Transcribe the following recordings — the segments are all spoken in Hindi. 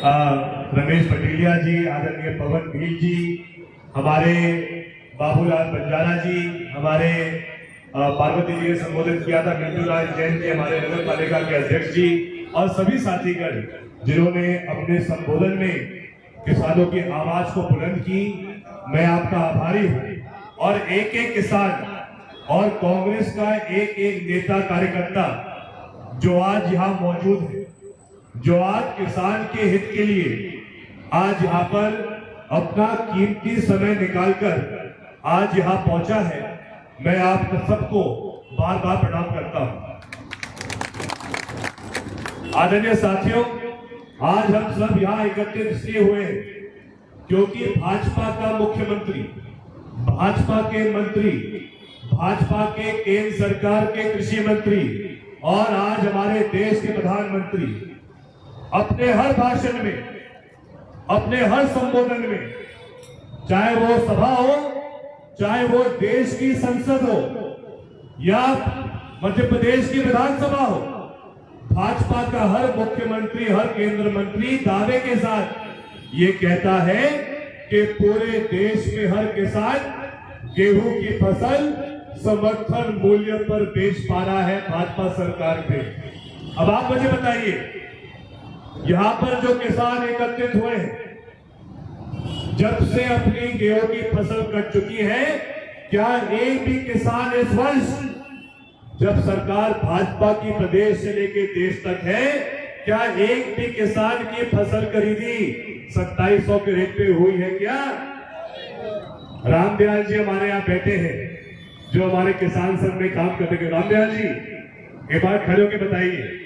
रमेश पटेलिया जी, आदरणीय पवन भील जी, हमारे बाबूलाल बंजारा जी, हमारे पार्वती जी ने संबोधित किया था, मिंटूलाल जैन जी हमारे नगर पालिका के अध्यक्ष जी, और सभी साथीगण जिन्होंने अपने संबोधन में किसानों की आवाज को बुलंद की, मैं आपका आभारी हूं। और एक एक किसान और कांग्रेस का एक एक नेता कार्यकर्ता जो आज यहाँ मौजूद है, जो आज किसान के हित के लिए आज यहाँ पर अपना कीमती समय निकालकर आज यहाँ पहुंचा है, मैं आप सबको बार बार प्रणाम करता हूं। आदरणीय साथियों, आज हम सब यहाँ एकत्रित इसलिए हुए हैं क्योंकि भाजपा का मुख्यमंत्री, भाजपा के मंत्री, भाजपा के केंद्र सरकार के कृषि मंत्री और आज हमारे देश के प्रधानमंत्री अपने हर भाषण में, अपने हर संबोधन में, चाहे वो सभा हो, चाहे वो देश की संसद हो या मध्य प्रदेश की विधानसभा हो, भाजपा का हर मुख्यमंत्री, हर केंद्र मंत्री दावे के साथ ये कहता है कि पूरे देश में हर किसान गेहूं की फसल समर्थन मूल्य पर बेच पा रहा है भाजपा सरकार पे। अब आप मुझे बताइए, यहां पर जो किसान एकत्रित हुए हैं, जब से अपनी गेहूं की फसल कट चुकी है, क्या एक भी किसान इस वर्ष, जब सरकार भाजपा की प्रदेश से लेकर देश तक है, क्या एक भी किसान की फसल खरीदी 2700 के रेट पे हुई है क्या? रामदयाल जी हमारे यहाँ बैठे हैं, जो हमारे किसान संघ में काम करते हैं। रामदयाल जी एक बार खड़े होकर बताइए,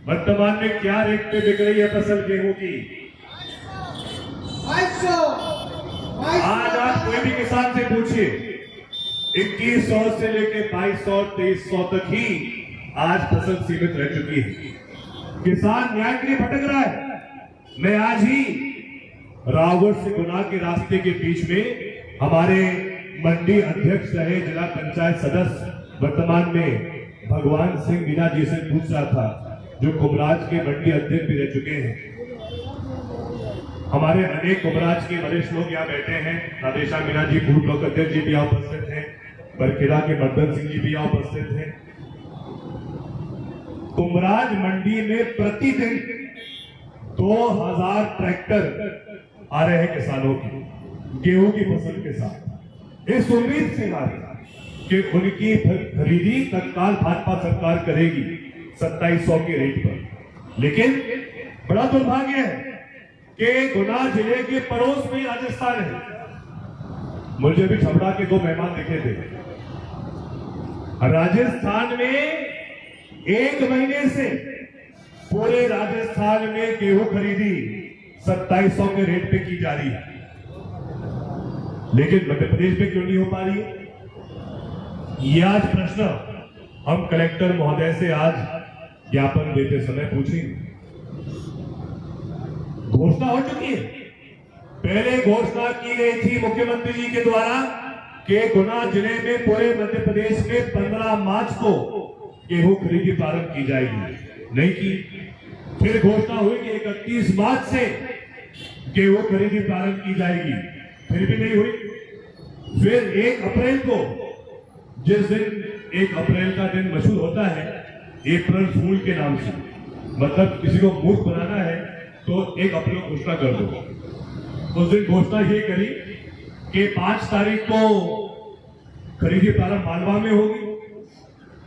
वर्तमान में क्या रेट पे बिक रही है फसल गेहूं की? आज आप कोई भी किसान से पूछिए, 2100 से लेके 2200, 2300 तक ही आज फसल सीमित रह चुकी है। किसान न्याय के लिए भटक रहा है। मैं आज ही रावगढ़ से गुना के रास्ते के बीच में हमारे मंडी अध्यक्ष रहे जिला पंचायत सदस्य वर्तमान में भगवान सिंह मीना जी से पूछ रहा था, जो कुमराज के मंडी अध्यक्ष भी रह चुके हैं। हमारे अनेक कुमराज के वरिष्ठ लोग यहाँ बैठे हैं, राधेशा मीना जी पूर्व ब्लॉक अध्यक्ष जी भी यहाँ उपस्थित हैं, बरखेड़ा के मर्दन सिंह जी भी यहाँ उपस्थित हैं। कुमराज मंडी में प्रतिदिन 2000 ट्रैक्टर आ रहे हैं किसानों की गेहूं की फसल के साथ, इस उम्मीद से आ रही कि उनकी खरीदी तत्काल भाजपा सरकार करेगी 2700 के रेट पर। लेकिन बड़ा दुर्भाग्य है कि गुना जिले के पड़ोस में राजस्थान है। मुझे भी छपड़ा के 2 मेहमान दिखे थे। राजस्थान में 1 महीने से पूरे राजस्थान में गेहूं खरीदी 2700 के रेट पे की जा रही है, लेकिन मध्य प्रदेश में क्यों नहीं हो पा रही है? यह आज प्रश्न हम कलेक्टर महोदय से आज ज्ञापन देते समय पूछेंगे। घोषणा हो चुकी है, पहले घोषणा की गई थी मुख्यमंत्री जी के द्वारा कि गुना जिले में पूरे मध्य प्रदेश में 15 मार्च को गेहूं खरीदी प्रारंभ की जाएगी, नहीं की। फिर घोषणा हुई कि 31 मार्च से गेहूं खरीदी प्रारंभ की जाएगी, फिर भी नहीं हुई। फिर 1 अप्रैल को, जिस दिन 1 अप्रैल का दिन मशहूर होता है अप्रैल फूल के नाम से, मतलब किसी को मूर्ख बनाना है तो 1 अप्रैल को घोषणा कर दो। उस दिन घोषणा ये करी कि 5 तारीख को खरीदी प्रारंभ मालवा में होगी,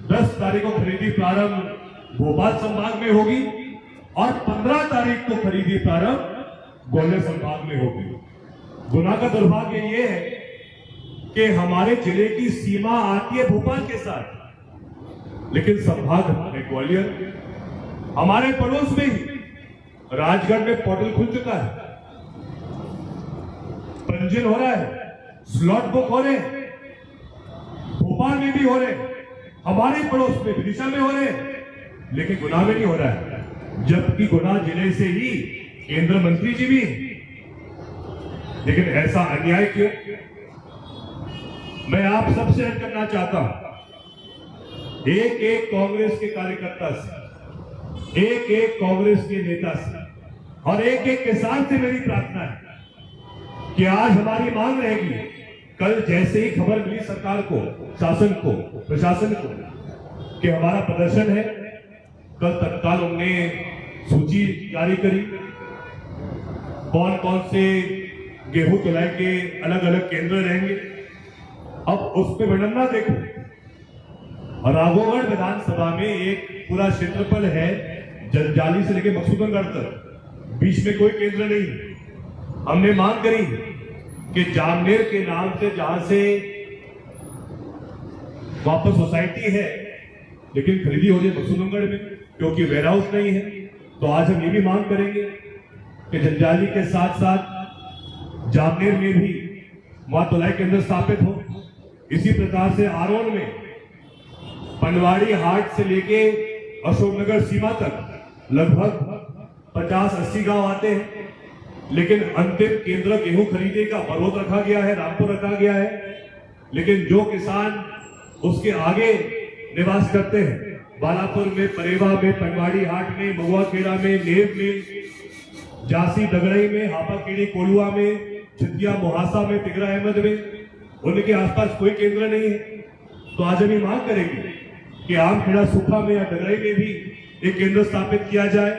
10 तारीख को खरीदी प्रारंभ भोपाल संभाग में होगी और 15 तारीख को खरीदी प्रारंभ ग्वालियर संभाग में होगी। गुना का दुर्भाग्य ये है कि हमारे जिले की सीमा आती है भोपाल के साथ, लेकिन संभाग हमारे ग्वालियर, हमारे पड़ोस में ही राजगढ़ में पोर्टल खुल चुका है, पंजीयन हो रहा है, स्लॉट बुक हो रहे, भोपाल में भी हो रहे, हमारे पड़ोस में विदिशा में हो रहे, लेकिन गुना में नहीं हो रहा है, जबकि गुना जिले से ही केंद्र मंत्री जी भी। लेकिन ऐसा अन्याय क्यों? मैं आप सबसे अर्ज करना चाहता हूं, एक एक कांग्रेस के कार्यकर्ता से, एक एक कांग्रेस के नेता से और एक एक किसान से मेरी प्रार्थना है कि आज हमारी मांग रहेगी, कल जैसे ही खबर मिली सरकार को, शासन को, प्रशासन को कि हमारा प्रदर्शन है, कल तत्काल उन्होंने सूची जारी करी, कौन कौन से गेहूं तुलाई के अलग अलग केंद्र रहेंगे। अब उस पर विडंबना देखो, राघोगढ़ विधानसभा में एक पूरा क्षेत्रफल है, जंजाली से लेकर मकसूदनगढ़ तक, बीच में कोई केंद्र नहीं। हमने मांग करी कि जामनेर के नाम से जहां से वापस सोसाइटी है, लेकिन खरीदी हो जाए मकसूदनगढ़ में, क्योंकि वेयर हाउस नहीं है। तो आज हम ये भी मांग करेंगे कि जंजाली के साथ साथ जामनेर में भी वहां तुलाई केंद्र स्थापित हो। इसी प्रकार से आरोन में पनवाड़ी हाट से लेके अशोकनगर सीमा तक लगभग 50-80 गांव आते हैं, लेकिन अंतिम केंद्र गेहूं खरीदे का बरौद रखा गया है, रामपुर रखा गया है। लेकिन जो किसान उसके आगे निवास करते हैं, बालापुर में, परेवा में, पनवाड़ी हाट में, महुआ खेड़ा में, नेब में, जासी डगड़ई में, हापाखेड़ी कोलुआ में, छितिया मोहासा में, तिगरा अहमद में, उनके आसपास कोई केंद्र नहीं है। तो आज हम ये मांग करेंगे कि आमखेड़ा सूखा में या डगड़ई में भी एक केंद्र स्थापित किया जाए।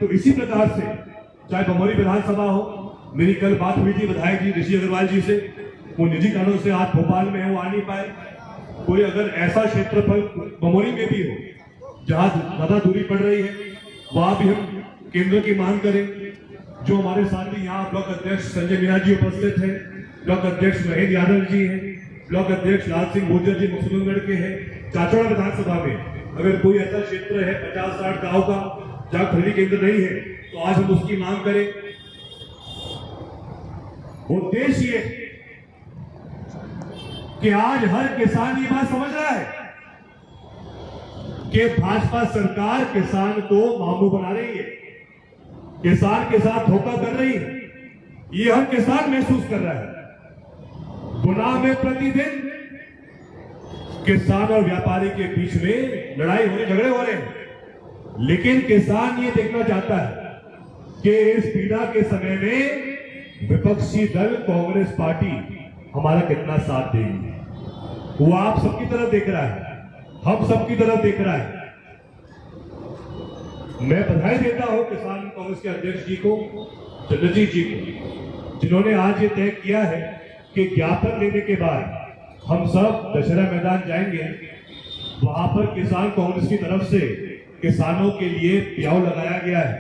तो इसी प्रकार से चाहे बमोरी विधानसभा हो, मेरी कल बात हुई थी विधायक जी ऋषि अग्रवाल जी से, वो निजी कारणों से आज भोपाल में है, वो आ नहीं पाए। कोई अगर ऐसा क्षेत्रफल बमोरी में भी हो जहां ज्यादा दूरी पड़ रही है, वहां भी हम केंद्र की मांग करें। जो हमारे साथ ही यहाँ ब्लॉक अध्यक्ष संजय मीणा जी उपस्थित हैं, ब्लॉक अध्यक्ष महेंद्र यादव जी हैं, ब्लॉक अध्यक्ष लाल सिंह गुर्जर जी मकसूदनगढ़ के हैं। चाचौड़ा विधानसभा में अगर कोई ऐसा क्षेत्र है 50-60 गांव का जहां खरीदी केंद्र नहीं है, तो आज हम उसकी मांग करें। उद्देश्य ये कि आज हर किसान ये बात समझ रहा है कि भाजपा सरकार किसान को मामू बना रही है, किसान के साथ धोखा कर रही है। ये हर किसान महसूस कर रहा है। गुनाह में प्रतिदिन किसान और व्यापारी के बीच में लड़ाई हो रही, झगड़े हो रहे हैं, लेकिन किसान ये देखना चाहता है कि इस पीड़ा के समय में विपक्षी दल कांग्रेस पार्टी हमारा कितना साथ देगी। वो आप सबकी तरफ देख रहा है, हम सबकी तरफ देख रहा है। मैं बधाई देता हूं किसान कांग्रेस के अध्यक्ष जी को, चंद्रजीत जी को, जिन्होंने आज ये तय किया है कि ज्ञापन लेने के बाद हम सब दशहरा मैदान जाएंगे, वहां पर किसान कांग्रेस की तरफ से किसानों के लिए प्याऊ लगाया गया है,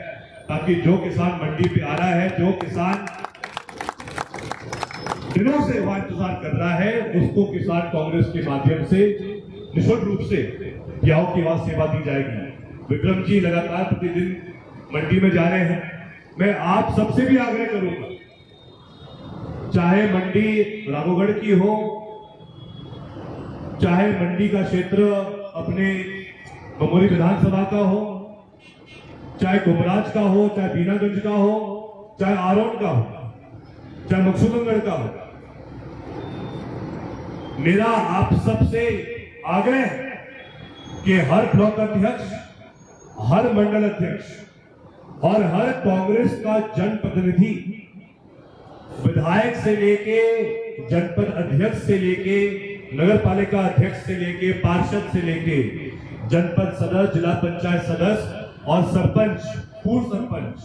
ताकि जो किसान मंडी पे आ रहा है, जो किसान दिनों से वहां इंतजार कर रहा है, उसको किसान कांग्रेस के माध्यम से निःशुल्क रूप से प्याऊ की वहां सेवा दी जाएगी। विक्रम जी लगातार प्रतिदिन मंडी में जा रहे हैं। मैं आप सबसे भी आग्रह करूंगा, चाहे मंडी राघोगढ़ की हो, चाहे मंडी का क्षेत्र अपने बमोरी विधानसभा का हो, चाहे कुमराज का हो, चाहे बीनागंज का हो, चाहे आरोन का हो, चाहे मकसूदनगढ़ का हो, मेरा आप सबसे आग्रह है कि हर ब्लॉक अध्यक्ष, हर मंडल अध्यक्ष और हर कांग्रेस का जनप्रतिनिधि, विधायक से लेके जनपद अध्यक्ष से लेके नगर पालिका अध्यक्ष से लेके पार्षद से लेके जनपद सदस्य, जिला पंचायत सदस्य और सरपंच, पूर्व सरपंच,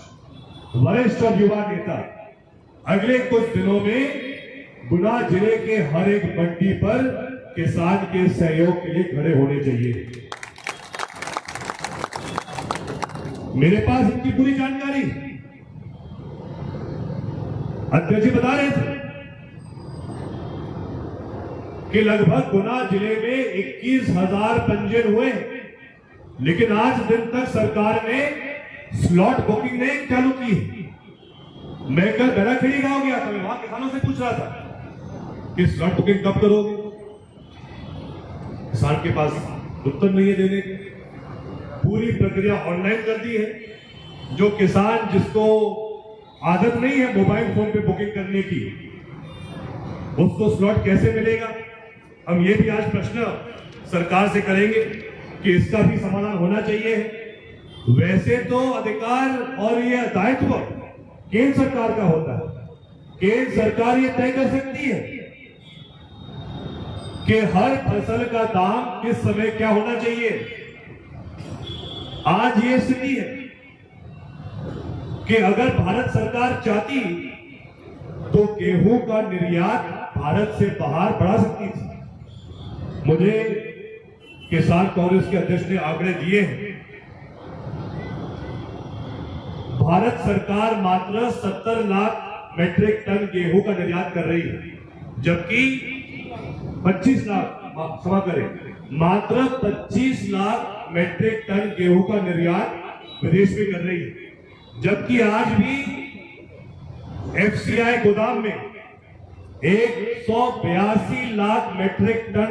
वरिष्ठ और युवा नेता अगले कुछ दिनों में गुना जिले के हर एक मंडी पर किसान के सहयोग के लिए खड़े होने चाहिए। मेरे पास इनकी पूरी जानकारी, अध्यक्ष जी बता रहे थे कि लगभग गुना जिले में 21,000 पंजीयन हुए, लेकिन आज दिन तक सरकार ने स्लॉट बुकिंग नहीं चालू की। मैं कल बैराखेड़ी गांव गया था, मैं वहां किसानों से पूछ रहा था कि स्लॉट बुकिंग कब करोगे। किसान के पास उत्तर नहीं है देने के। पूरी प्रक्रिया ऑनलाइन कर दी है। जो किसान जिसको आदत नहीं है मोबाइल फोन पे बुकिंग करने की, उसको स्लॉट कैसे मिलेगा। हम ये भी आज प्रश्न सरकार से करेंगे कि इसका भी समाधान होना चाहिए। वैसे तो अधिकार और ये दायित्व केंद्र सरकार का होता है। केंद्र सरकार ये तय कर सकती है कि हर फसल का दाम किस समय क्या होना चाहिए। आज ये स्थिति है कि अगर भारत सरकार चाहती तो गेहूं का निर्यात भारत से बाहर बढ़ा सकती थी। मुझे किसान कांग्रेस के अध्यक्ष ने आंकड़े दिए हैं। भारत सरकार मात्र 70 लाख मेट्रिक टन गेहूं का निर्यात कर रही है, जबकि 25 लाख क्षमा करें मात्र 25 लाख मेट्रिक टन गेहूं का निर्यात विदेश में कर रही है। जबकि आज भी एफसीआई गोदाम में 182 लाख मेट्रिक टन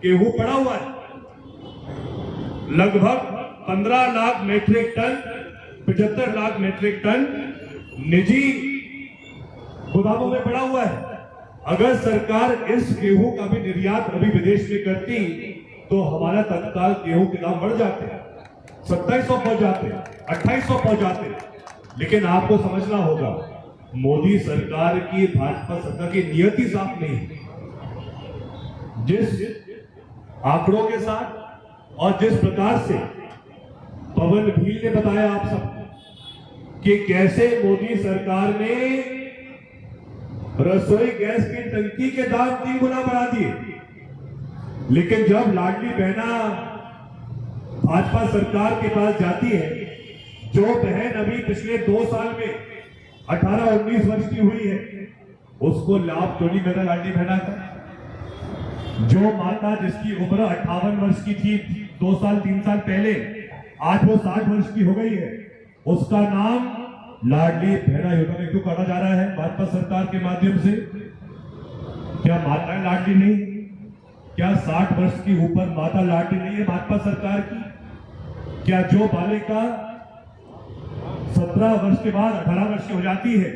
गेहूं पड़ा हुआ है। लगभग 15 lakh metric ton 75 lakh metric ton निजी गोदामों में पड़ा हुआ है। अगर सरकार इस गेहूं का भी निर्यात अभी विदेश में करती तो हमारा तत्काल गेहूं के दाम बढ़ जाते, 2700 पहुंच जाते, 2800 पहुंच जाते। लेकिन आपको समझना होगा, मोदी सरकार की, भाजपा सरकार की नियति साफ नहीं है। जिस आंकड़ों के साथ और जिस प्रकार से पवन भील ने बताया आप सबको कि कैसे मोदी सरकार ने रसोई गैस की टंकी के दाम 3 गुना बढ़ा दिए, लेकिन जब लाडली बहना भाजपा सरकार के पास जाती है, जो बहन अभी पिछले 2 साल में 18-19 वर्ष की हुई है, उसको लाभ क्यों नहीं मिला लाडली बहना का। जो माता जिसकी उम्र 58 वर्ष की थी 2 साल 3 साल पहले, आज वो 60 वर्ष की हो गई है, उसका नाम लाडली बहना योजना में क्यों काटा जा रहा है भाजपा सरकार के माध्यम से। क्या माताएं लाडली नहीं? क्या 60 वर्ष की ऊपर माता लाडली नहीं है भाजपा सरकार की? क्या जो बालिका 17 वर्ष के बाद 18 वर्ष की हो जाती है,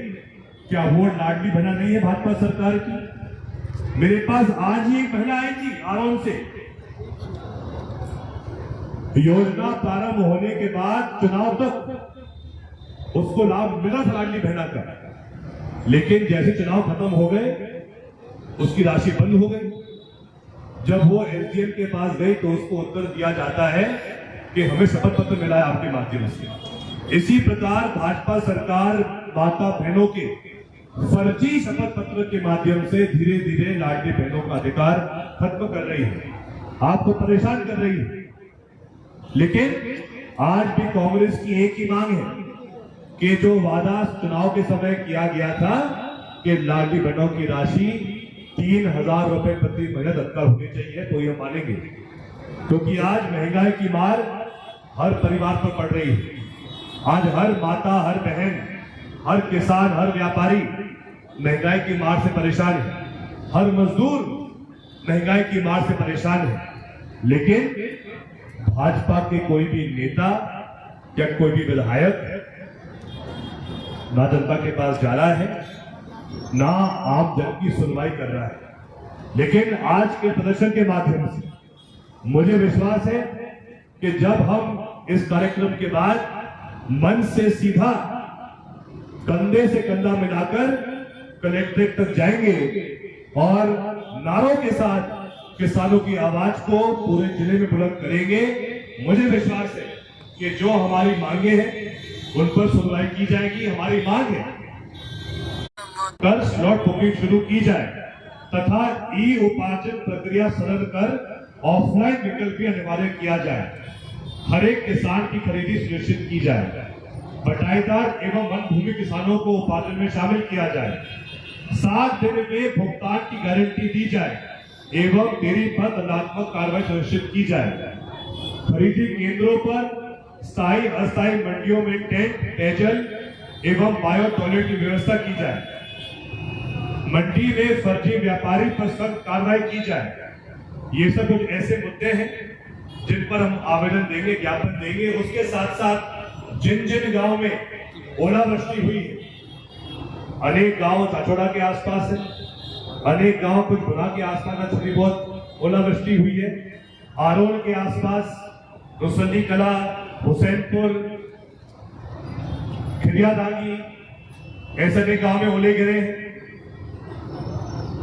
क्या वो लाडली बहना नहीं है भाजपा सरकार की? मेरे पास आज ही एक महिला आई थी आराम से। योजना प्रारंभ होने के बाद चुनाव तक उसको लाभ मिला था लाडली बहना का, लेकिन जैसे चुनाव खत्म हो गए उसकी राशि बंद हो गई। जब वो एसडीएम के पास गई तो उसको उत्तर दिया जाता है कि हमें शपथ पत्र मिला है आपके माध्यम से। इसी प्रकार भाजपा सरकार माता बहनों के फर्जी शपथ पत्र के माध्यम से धीरे धीरे लाडली बहनों का अधिकार खत्म कर रही है, आपको परेशान कर रही है। लेकिन आज भी कांग्रेस की एक ही मांग है कि जो वादा चुनाव के समय किया गया था कि लाडली बहनों की राशि 3000 रुपए प्रति महीना तत्काल होनी चाहिए, तो ये मानेंगे। क्योंकि आज महंगाई की मार हर परिवार पर पड़ रही है। आज हर माता, हर बहन, हर किसान, हर व्यापारी महंगाई की मार से परेशान है, हर मजदूर महंगाई की मार से परेशान है। लेकिन भाजपा के कोई भी नेता या कोई भी विधायक ना जनता के पास जा रहा है, ना आम जन की सुनवाई कर रहा है। लेकिन आज के प्रदर्शन के माध्यम से मुझे विश्वास है कि जब हम इस कार्यक्रम के बाद मन से सीधा कंधे से कंधा मिलाकर कलेक्ट्रेट तक जाएंगे और नारों के साथ किसानों की आवाज को पूरे जिले में बुलंद करेंगे, मुझे विश्वास है कि जो हमारी मांगे हैं उन पर सुनवाई की जाएगी। हमारी मांग है कल स्लॉट बुकिंग शुरू की जाए तथा ई उपार्जन प्रक्रिया सरल कर ऑफलाइन विकल्प भी अनिवार्य किया जाए। हर एक किसान की खरीदी सुनिश्चित की जाए। बटाईदार एवं वन भूमि किसानों को उपार्जन में शामिल किया जाए। 7 दिन में भुगतान की गारंटी दी जाए एवं देरी पर दंडात्मक कार्रवाई सुनिश्चित की जाए। खरीदी केंद्रों पर स्थायी अस्थायी मंडियों में टेंट, पेयजल एवं बायो टॉयलेट की व्यवस्था की जाए। मंडी में फर्जी व्यापारी पर सख्त कार्रवाई की जाए। ये सब कुछ ऐसे मुद्दे हैं जिन पर हम आवेदन देंगे, ज्ञापन देंगे। उसके साथ साथ जिन जिन गांव में ओलावृष्टि हुई है, अनेक गांव चाचोड़ा के आसपास है, अनेक गांव कुछ गुना के आसपास में थोड़ी बहुत ओलावृष्टि हुई है, आरोल के आसपास, रुसली कला, हुसैनपुर, खिरियादागी, ऐसा नहीं गांव में ओले गिरे हैं,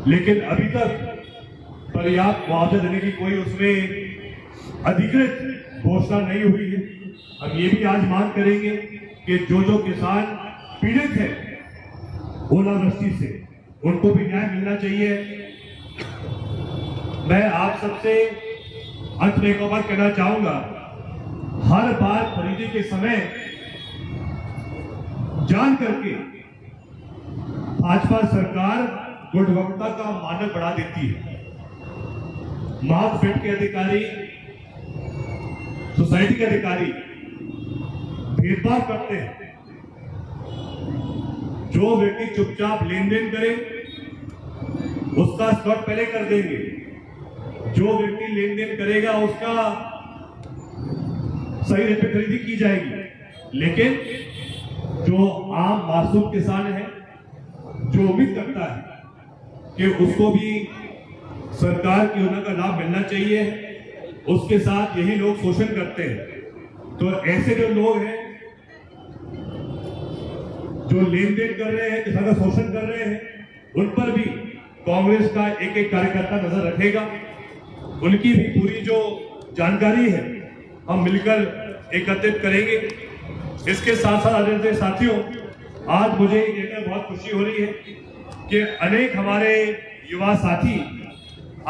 लेकिन अभी तक पर्याप्त मुआवजा देने की कोई उसमें अधिकृत घोषणा नहीं हुई है। हम ये भी आज मांग करेंगे कि जो किसान पीड़ित है ओलावृष्टि से, उनको भी न्याय मिलना चाहिए। मैं आप सबसे अंत में एक बार कहना चाहूंगा, हर बार खरीदी के समय जान करके भाजपा सरकार गुणवत्ता का मानक बढ़ा देती है। मार्कफेड के अधिकारी, सोसाइटी के अधिकारी भेदभाव करते हैं। जो व्यक्ति चुपचाप लेन देन करे उसका स्लॉट पहले कर देंगे, जो व्यक्ति लेन देन करेगा उसका सही रेट पे खरीदी की जाएगी। लेकिन जो आम मासूम किसान है, जो उम्मीद करता है कि उसको भी सरकार की योजना का लाभ मिलना चाहिए, उसके साथ यही लोग शोषण करते हैं। तो ऐसे जो लोग हैं जो लेन देन कर रहे हैं, किसान का शोषण कर रहे हैं, उन पर भी कांग्रेस का एक एक कार्यकर्ता नजर रखेगा। उनकी भी पूरी जो जानकारी है हम मिलकर एकत्रित करेंगे। इसके साथ साथ आदरणीय साथियों, आज मुझे ये कहकर बहुत खुशी हो रही है कि अनेक हमारे युवा साथी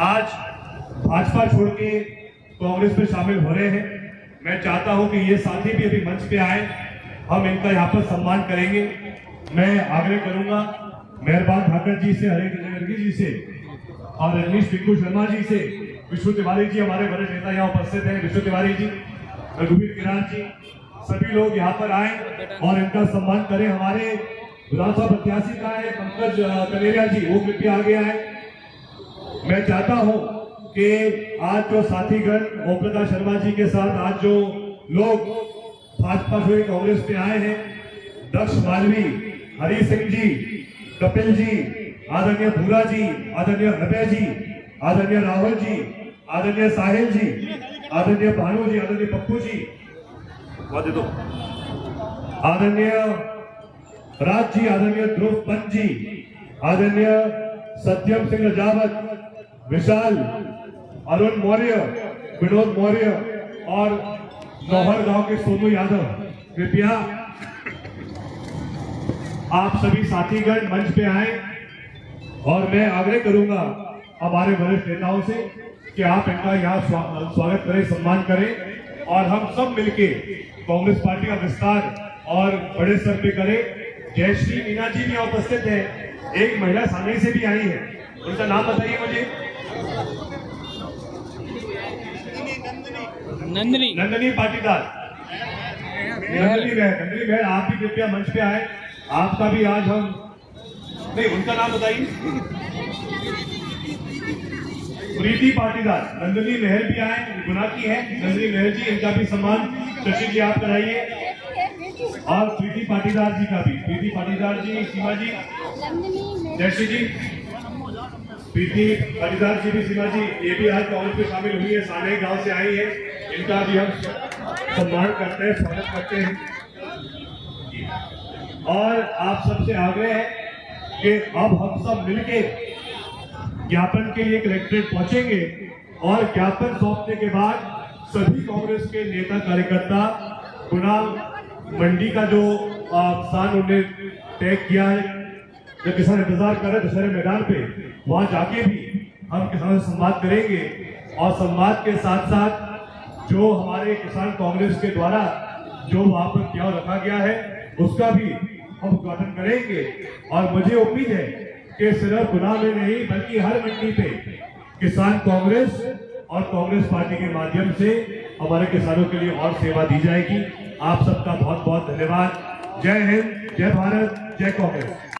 आज भाजपा छोड़ के कांग्रेस में शामिल हो रहे हैं। मैं चाहता हूं कि ये साथी भी अभी मंच पे आए, हम इनका यहाँ पर सम्मान करेंगे। मैं आग्रह करूंगा मेहरबान ठाकर जी से, हरे कृष्ण जी से और रजनीश पिंकू शर्मा जी से, विष्णु तिवारी जी हमारे वरिष्ठ नेता यहाँ उपस्थित हैं, विष्णु तिवारी जी, रघुवीर किरान जी, सभी लोग यहाँ पर आए और इनका सम्मान करें। हमारे विधानसभा प्रत्याशी का है पंकज कनेरिया जी, वो कृपया आगे आए। मैं चाहता हूं कि आज जो साथीगण ओम प्रकाश शर्मा जी के साथ आज जो लोग भाजपा से कांग्रेस पे आए हैं, दक्ष मालवी, हरी सिंह जी, कपिल जी, आदरणीय भूरा जी, आदरणीय अभय जी, आदरणीय राहुल जी, आदरणीय साहिल जी, आदरणीय भानु जी, आदरणीय पप्पू जी, दे दो, आदरणीय राज जी, आदरणीय ध्रुव पंत जी, आदरणीय सत्यम सिंह रजावत, विशाल, अरुण मौर्य, विनोद मौर्य और नौहर गांव के सोनू यादव, कृपया आप सभी साथीगण मंच पे आए और मैं आग्रह करूंगा हमारे वरिष्ठ नेताओं से कि आप इनका यहाँ स्वागत करें, सम्मान करें और हम सब मिलके कांग्रेस पार्टी का विस्तार और बड़े स्तर पे करें। जयश्री मीना जी भी यहाँ उपस्थित है, एक महिला सामने से भी आई है, उनका नाम बताइए मुझे। नंदनी पाटीदार, नंदनी बहन, आप भी कृपया मंच पे आए। आपका भी आज हम नहीं, उनका नाम बताइए। प्रीति पाटीदार, नंदनी महल भी आए, गुना की है नंदनी महल जी, इनका भी सम्मान शशि जी आप कराइए और प्रीति पाटीदार जी का भी, प्रीति पाटीदार जी, सीमा जी, जयश्री जी, प्रीति पाटीदार जी भी, सीमा जी, ये भी आज कांग्रेस में शामिल हुई है, साने गांव से आई है, इनका भी हम सम्मान करते हैं, स्वागत करते हैं। और आप सबसे आग्रह है कि अब हम सब मिलके ज्ञापन के लिए कलेक्ट्रेट पहुंचेंगे और ज्ञापन सौंपने के बाद सभी कांग्रेस के नेता कार्यकर्ता गुना मंडी का जो स्थान उन्होंने तय किया है, जो किसान इंतजार कर रहे दशहरे मैदान पे, वहां जाके भी हम किसानों से संवाद करेंगे और संवाद के साथ साथ जो हमारे किसान कांग्रेस के द्वारा जो वहां पर क्या रखा गया है उसका भी हम उद्घाटन करेंगे। और मुझे उम्मीद है कि सिर्फ गुना में नहीं बल्कि हर मंडी पे किसान कांग्रेस और कांग्रेस पार्टी के माध्यम से हमारे किसानों के लिए और सेवा दी जाएगी। आप सबका बहुत बहुत धन्यवाद। जय हिंद, जय भारत, जय कांग्रेस।